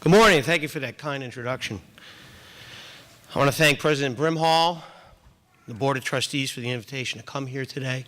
Good morning. Thank you for that kind introduction. I want to thank President Brimhall, the Board of Trustees for the invitation to come here today.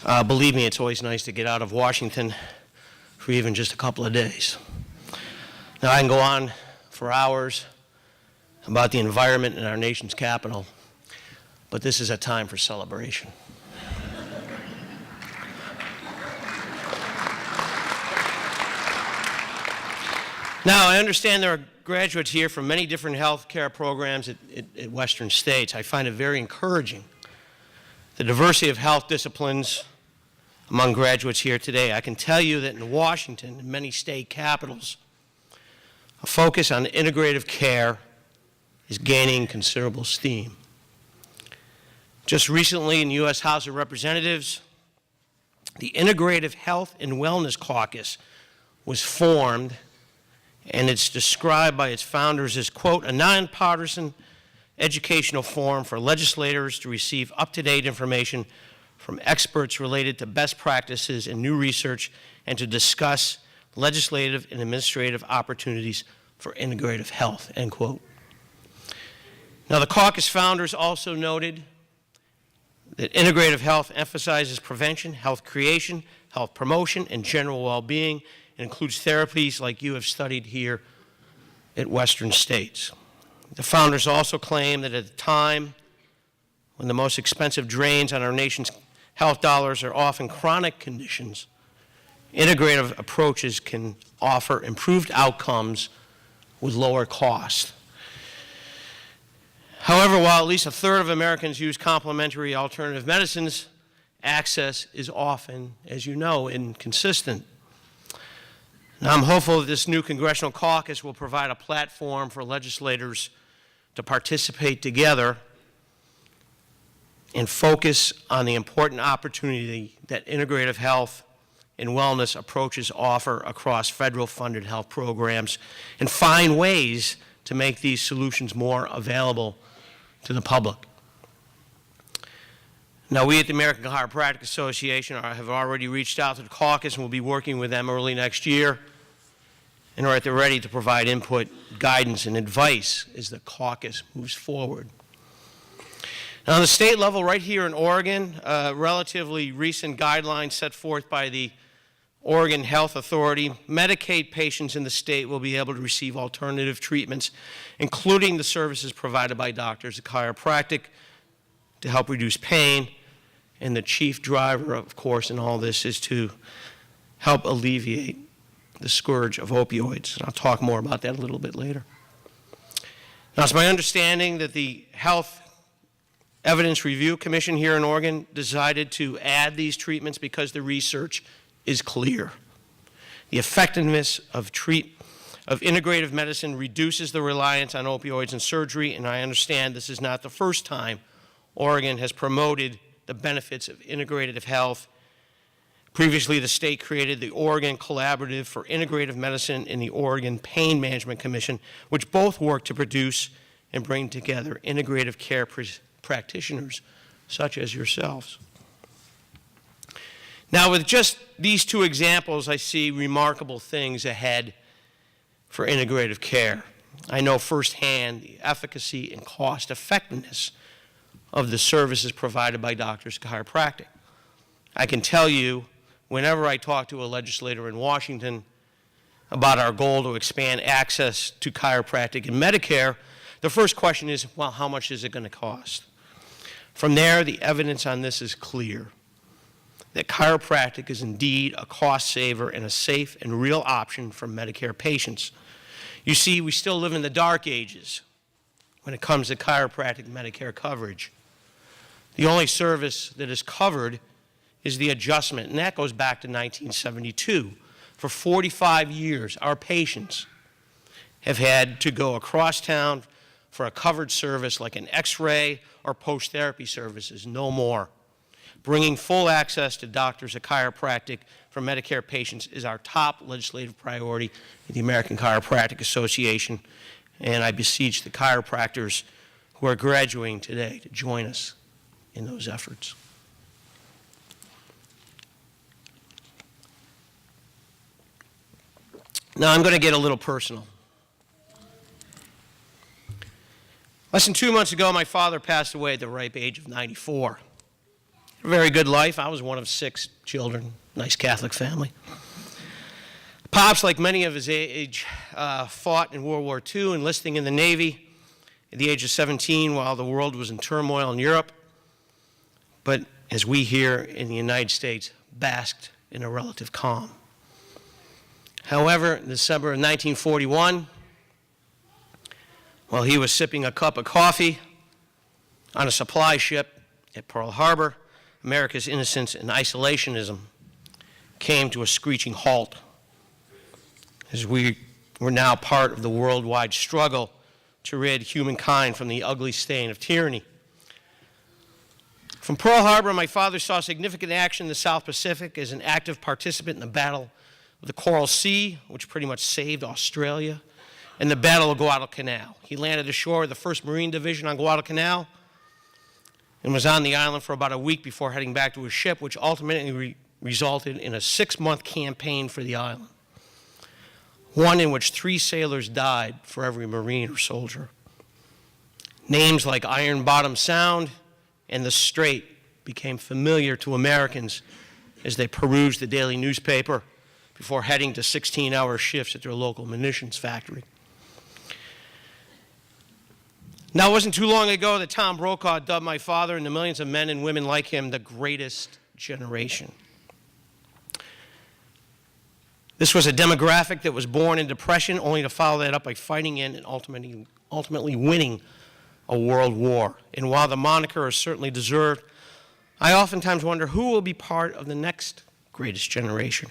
Believe me, it's always nice to get out of Washington for even just a couple of days. Now, I can go on for hours about the environment in our nation's capital, but this is a time for celebration. Now, I understand there are graduates here from many different health care programs at Western states. I find it very encouraging, the diversity of health disciplines among graduates here today. I can tell you that in Washington and many state capitals, a focus on integrative care is gaining considerable steam. Just recently in the U.S. House of Representatives, the Integrative Health and Wellness Caucus was formed, and it's described by its founders as, quote, a nonpartisan educational forum for legislators to receive up-to-date information from experts related to best practices and new research, and to discuss legislative and administrative opportunities for integrative health, end quote. Now, the caucus founders also noted that integrative health emphasizes prevention, health creation, health promotion, and general well-being. It includes therapies like you have studied here at Western states. The founders also claim that at a time when the most expensive drains on our nation's health dollars are often chronic conditions, integrative approaches can offer improved outcomes with lower cost. However, while at least a third of Americans use complementary alternative medicines, access is often, as you know, inconsistent. Now, I'm hopeful that this new congressional caucus will provide a platform for legislators to participate together and focus on the important opportunity that integrative health and wellness approaches offer across federal-funded health programs, and find ways to make these solutions more available to the public. Now, we at the American Chiropractic Association have already reached out to the caucus, and we'll be working with them early next year, and are at the ready to provide input, guidance, and advice as the caucus moves forward. Now, on the state level, right here in Oregon, relatively recent guidelines set forth by the Oregon Health Authority, Medicaid patients in the state will be able to receive alternative treatments, including the services provided by doctors of chiropractic to help reduce pain. And the chief driver, of course, in all this is to help alleviate the scourge of opioids. And I'll talk more about that a little bit later. Now, it's my understanding that the Health Evidence Review Commission here in Oregon decided to add these treatments because the research is clear. The effectiveness of integrative medicine reduces the reliance on opioids and surgery, and I understand this is not the first time Oregon has promoted the benefits of integrative health. Previously, the state created the Oregon Collaborative for Integrative Medicine and the Oregon Pain Management Commission, which both work to produce and bring together integrative care practitioners such as yourselves. Now, with just these two examples, I see remarkable things ahead for integrative care. I know firsthand the efficacy and cost effectiveness of the services provided by doctors of chiropractic. I can tell you, whenever I talk to a legislator in Washington about our goal to expand access to chiropractic and Medicare, the first question is, well, how much is it going to cost? From there, the evidence on this is clear, that chiropractic is indeed a cost saver and a safe and real option for Medicare patients. You see, we still live in the dark ages when it comes to chiropractic Medicare coverage. The only service that is covered is the adjustment, and that goes back to 1972. For 45 years, our patients have had to go across town for a covered service like an X-ray or post-therapy services, no more. Bringing full access to doctors of chiropractic for Medicare patients is our top legislative priority at the American Chiropractic Association, and I beseech the chiropractors who are graduating today to join us in those efforts. Now I'm going to get a little personal. Less than 2 months ago, my father passed away at the ripe age of 94. A very good life. I was one of 6 children, nice Catholic family. Pops, like many of his age, fought in World War II, enlisting in the Navy at the age of 17 while the world was in turmoil in Europe. But as we here in the United States, basked in a relative calm. However, in December of 1941, while he was sipping a cup of coffee on a supply ship at Pearl Harbor, America's innocence and isolationism came to a screeching halt, as we were now part of the worldwide struggle to rid humankind from the ugly stain of tyranny. From Pearl Harbor, my father saw significant action in the South Pacific as an active participant in the Battle of the Coral Sea, which pretty much saved Australia, and the Battle of Guadalcanal. He landed ashore of the 1st Marine Division on Guadalcanal and was on the island for about a week before heading back to his ship, which ultimately resulted in a 6-month campaign for the island, one in which 3 sailors died for every Marine or soldier. Names like Iron Bottom Sound and the Strait became familiar to Americans as they perused the daily newspaper before heading to 16-hour shifts at their local munitions factory. Now, it wasn't too long ago that Tom Brokaw dubbed my father and the millions of men and women like him the greatest generation. This was a demographic that was born in depression, only to follow that up by fighting in and ultimately winning a world war. And while the moniker is certainly deserved, I oftentimes wonder who will be part of the next greatest generation,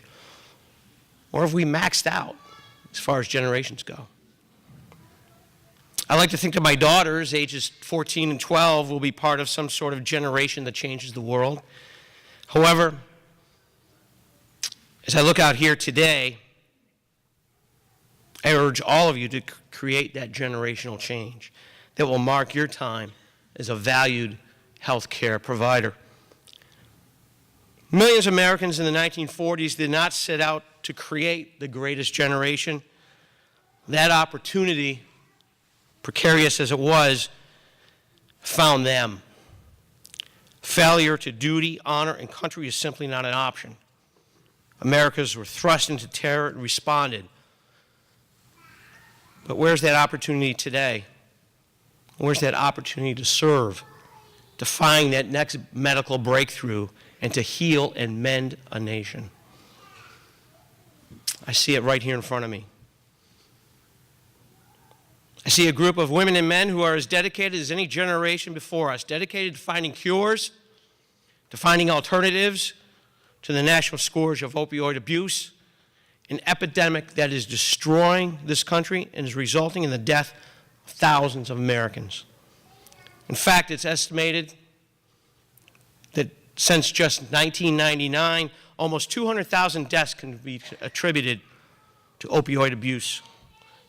or have we maxed out as far as generations go? I like to think that my daughters, ages 14 and 12, will be part of some sort of generation that changes the world. However, as I look out here today, I urge all of you to create that generational change that will mark your time as a valued health care provider. Millions of Americans in the 1940s did not set out to create the greatest generation. That opportunity, precarious as it was, found them. Failure to duty, honor, and country is simply not an option. Americans were thrust into terror and responded. But where's that opportunity today? Where's that opportunity to serve, to find that next medical breakthrough, and to heal and mend a nation? I see it right here in front of me. I see a group of women and men who are as dedicated as any generation before us, dedicated to finding cures, to finding alternatives to the national scourge of opioid abuse, an epidemic that is destroying this country and is resulting in the death of thousands of Americans. In fact, it's estimated that since just 1999, almost 200,000 deaths can be attributed to opioid abuse.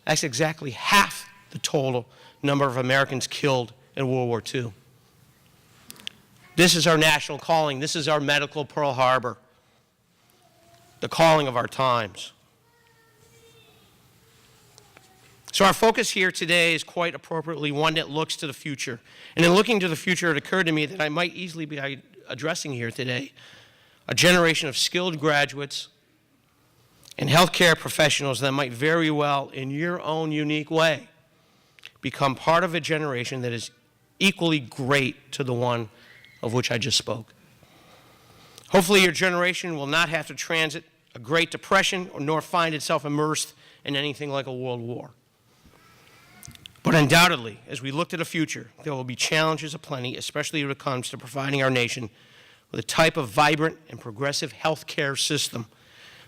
That's exactly half the total number of Americans killed in World War II. This is our national calling. This is our medical Pearl Harbor, the calling of our times. So our focus here today is quite appropriately one that looks to the future. And in looking to the future, it occurred to me that I might easily be addressing here today a generation of skilled graduates and healthcare professionals that might very well, in your own unique way, become part of a generation that is equally great to the one of which I just spoke. Hopefully your generation will not have to transit a Great Depression nor find itself immersed in anything like a world war. But undoubtedly, as we look to the future, there will be challenges aplenty, especially when it comes to providing our nation with a type of vibrant and progressive health care system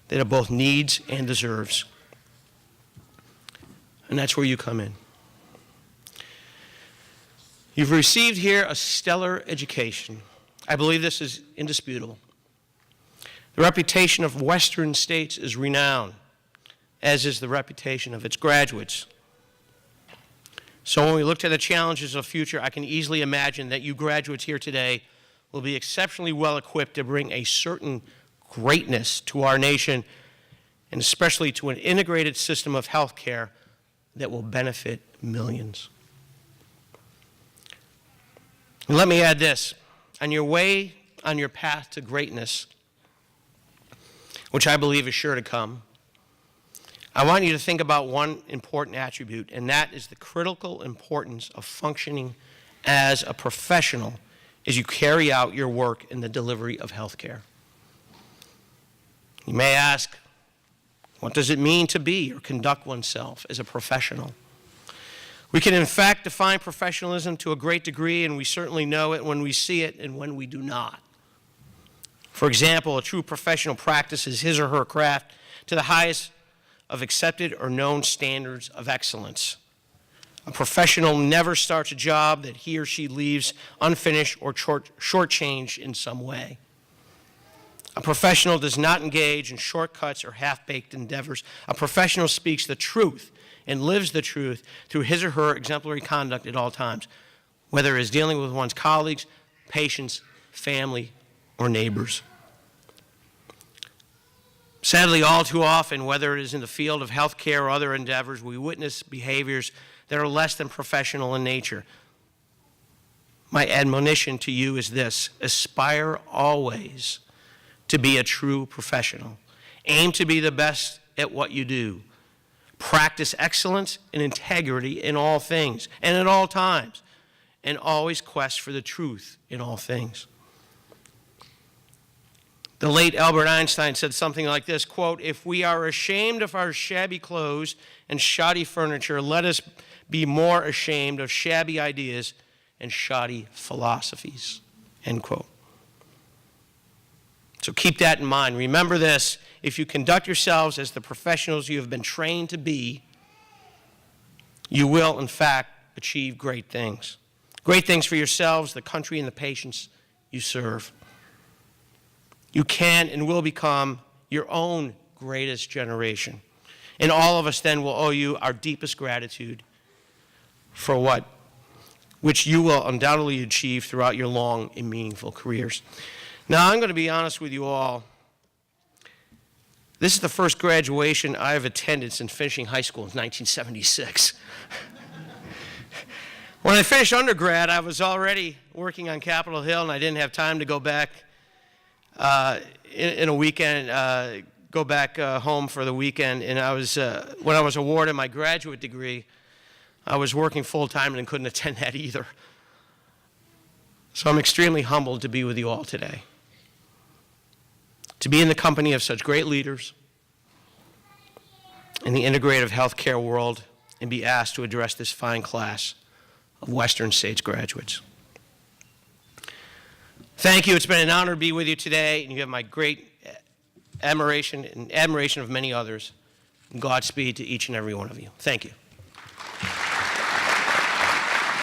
that it both needs and deserves. And that's where you come in. You've received here a stellar education. I believe this is indisputable. The reputation of Western states is renowned, as is the reputation of its graduates. So when we look to the challenges of the future, I can easily imagine that you graduates here today will be exceptionally well equipped to bring a certain greatness to our nation and especially to an integrated system of health care that will benefit millions. And let me add this. On your path to greatness, which I believe is sure to come, I want you to think about one important attribute, and that is the critical importance of functioning as a professional as you carry out your work in the delivery of health care. You may ask, what does it mean to be or conduct oneself as a professional? We can, in fact, define professionalism to a great degree, and we certainly know it when we see it and when we do not. For example, a true professional practices his or her craft to the highest of accepted or known standards of excellence. A professional never starts a job that he or she leaves unfinished or shortchanged in some way. A professional does not engage in shortcuts or half-baked endeavors. A professional speaks the truth and lives the truth through his or her exemplary conduct at all times, whether it is dealing with one's colleagues, patients, family, or neighbors. Sadly, all too often, whether it is in the field of healthcare or other endeavors, we witness behaviors that are less than professional in nature. My admonition to you is this: aspire always to be a true professional. Aim to be the best at what you do. Practice excellence and integrity in all things and at all times, and always quest for the truth in all things. The late Albert Einstein said something like this, quote, "If we are ashamed of our shabby clothes and shoddy furniture, let us be more ashamed of shabby ideas and shoddy philosophies," end quote. So keep that in mind. Remember this: if you conduct yourselves as the professionals you have been trained to be, you will, in fact, achieve great things. Great things for yourselves, the country, and the patients you serve. You can and will become your own greatest generation. And all of us then will owe you our deepest gratitude for which you will undoubtedly achieve throughout your long and meaningful careers. Now, I'm going to be honest with you all. This is the first graduation I've attended since finishing high school in 1976. When I finished undergrad, I was already working on Capitol Hill, and I didn't have time to go back in a weekend, go back home for the weekend. And when I was awarded my graduate degree, I was working full-time and couldn't attend that either. So I'm extremely humbled to be with you all today, to be in the company of such great leaders in the integrative healthcare world and be asked to address this fine class of Western States graduates. Thank you. It's been an honor to be with you today, and you have my great admiration and admiration of many others. And Godspeed to each and every one of you. Thank you.